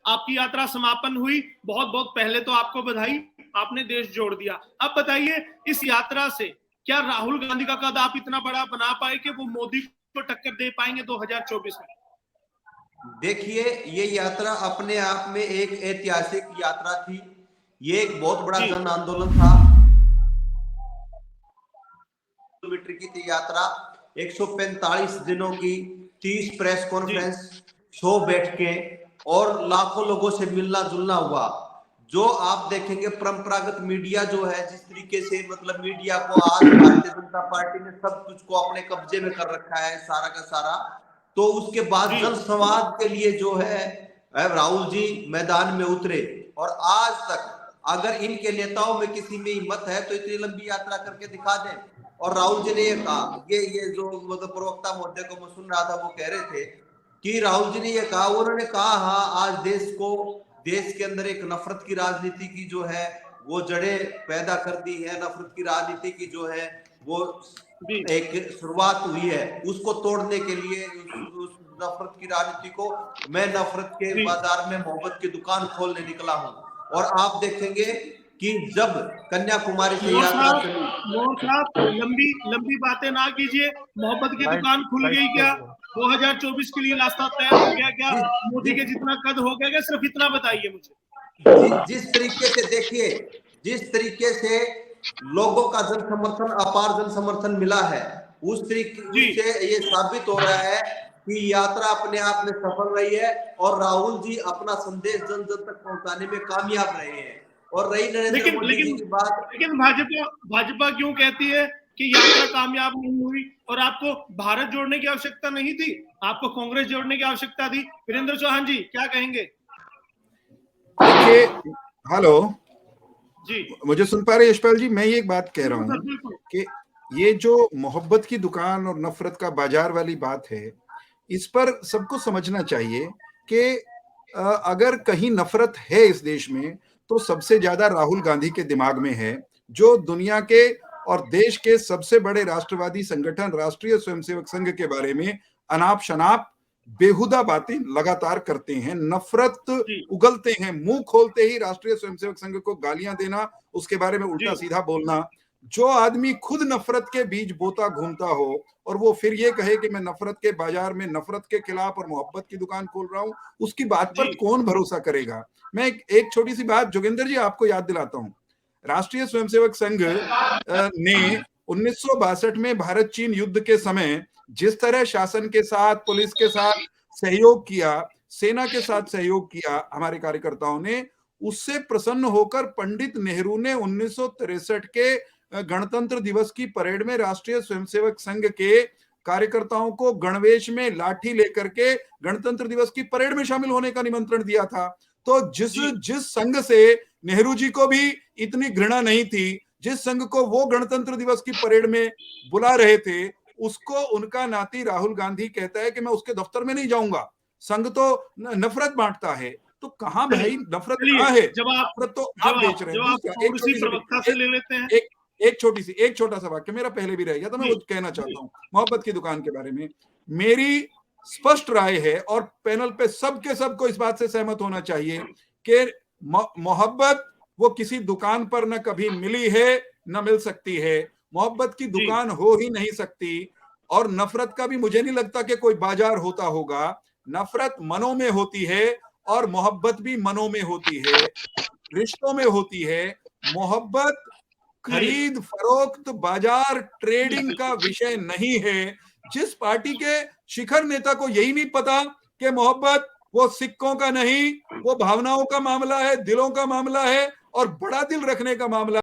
आपकी यात्रा समापन हुई। बहुत बहुत पहले तो आपको बधाई, आपने देश जोड़ दिया। अब बताइए, इस यात्रा से क्या राहुल गांधी का कद आप इतना बड़ा बना पाए कि वो मोदी को टक्कर दे पाएंगे 2024 में? देखिए, ये यात्रा अपने आप में एक ऐतिहासिक यात्रा थी। ये एक बहुत बड़ा जन आंदोलन था। किलोमीटर की थी यात्रा, 145 दिनों की, 30 प्रेस कॉन्फ्रेंस, 100 बैठकें और लाखों लोगों से मिलना जुलना हुआ। जो आप देखेंगे परंपरागत मीडिया जो है, जिस तरीके से मतलब मीडिया को आज भारतीय जनता पार्टी ने सब कुछ को अपने कब्जे में कर रखा है, सारा का सारा। तो उसके बाद जनसंवाद के लिए जो है राहुल जी मैदान में उतरे, और आज तक अगर इनके नेताओं में किसी में हिम्मत है तो इतनी लंबी यात्रा करके दिखा दें। और राहुल जी ने ये कहा, ये जो मतलब प्रवक्ता महोदय को मैं सुन रहा था, वो कह रहे थे कि राहुल जी ने ये कहा, उन्होंने कहा हाँ, आज देश के अंदर एक नफरत की राजनीति की जो है वो जड़ें पैदा कर दी है, नफरत की राजनीति की जो है वो एक शुरुआत हुई है, उसको तोड़ने के लिए उस नफरत की राजनीति को, मैं नफरत के बाजार में मोहब्बत की दुकान खोलने निकला हूं। और आप देखेंगे कि जब कन्याकुमारी से यात्रा चली, लंबी बातें ना कीजिए। मोहब्बत की दुकान खुल गई क्या? 2024 के लिए रास्ता तैयार हो गया क्या? मोदी के जितना कद हो गया क्या? सिर्फ इतना बताइए मुझे। जिस तरीके से देखिए, जिस तरीके से लोगों का जन समर्थन, अपार जन समर्थन मिला है, उस तरीके से ये साबित हो रहा है कि यात्रा अपने आप में सफल रही है और राहुल जी अपना संदेश जन जन तक पहुंचाने में कामयाब रहे हैं। और रही नरेंद्र मोदी जी की बात, लेकिन भाजपा क्यों कहती है कि यात्रा कामयाब नहीं हुई और आपको भारत जोड़ने की आवश्यकता नहीं थी, आपको कांग्रेस जोड़ने की आवश्यकता थी? वीरेंद्र चौहान जी क्या कहेंगे? देखिए, हेलो जी, मुझे सुन पा रहे यशपाल जी? मैं ये एक बात कह रहा हूँ कि ये जो मोहब्बत की दुकान और नफरत का बाजार वाली बात है, इस पर सबको समझना चाहिए कि अगर कहीं नफरत है इस देश में तो सबसे ज्यादा राहुल गांधी के दिमाग में है, जो दुनिया के और देश के सबसे बड़े राष्ट्रवादी संगठन राष्ट्रीय स्वयंसेवक संघ के बारे में अनाप शनाप बेहुदा बातें लगातार करते हैं, नफरत उगलते हैं, मुंह खोलते ही राष्ट्रीय स्वयंसेवक संघ को गालियां देना, उसके बारे में उल्टा सीधा बोलना। जो आदमी खुद नफरत के बीज बोता घूमता हो और वो फिर ये कहे कि मैं नफरत के बाजार में नफरत के खिलाफ और मोहब्बत की दुकान खोल रहा हूं, उसकी बात पर कौन भरोसा करेगा? मैं एक छोटी सी बात जोगिंदर जी आपको याद दिलाता हूं। राष्ट्रीय स्वयंसेवक संघ ने 1962 में भारत चीन युद्ध के समय जिस तरह शासन के साथ, पुलिस के साथ सहयोग किया, सेना के साथ सहयोग किया हमारे कार्यकर्ताओं ने, उससे प्रसन्न होकर पंडित नेहरू ने 1963 के गणतंत्र दिवस की परेड में राष्ट्रीय स्वयंसेवक संघ के कार्यकर्ताओं को गणवेश में लाठी लेकर के गणतंत्र दिवस की परेड में शामिल होने का निमंत्रण दिया था। तो जिस संघ से नेहरू जी को भी इतनी घृणा नहीं थी, जिस संघ को वो गणतंत्र दिवस की परेड में बुला रहे थे, उसको उनका नाती राहुल गांधी कहता है कि मैं उसके दफ्तर में नहीं जाऊंगा, संघ तो नफरत बांटता है। तो कहां भाई नफरत कहां है? नफरत तो आप बेच रहे हैं। एक छोटा सा वाक्य मेरा पहले भी रह गया था, मैं वो कहना चाहता हूं मोहब्बत की दुकान के बारे में। मेरी स्पष्ट राय है और पैनल पे सबके सबको इस बात से सहमत होना चाहिए कि मोहब्बत वो किसी दुकान पर न कभी मिली है न मिल सकती है। मोहब्बत की दुकान हो ही नहीं सकती, और नफरत का भी मुझे नहीं लगता कि कोई बाजार होता होगा। नफरत मनों में होती है और मोहब्बत भी मनों में होती है, रिश्तों में होती है। मोहब्बत खरीद फरोख्त बाजार ट्रेडिंग का विषय नहीं है। जिस पार्टी के शिखर नेता को यही नहीं पता कि मोहब्बत वो सिक्कों का नहीं, वो भावनाओं का मामला है, दिलों का मामला है और बड़ा दिल रखने का मामला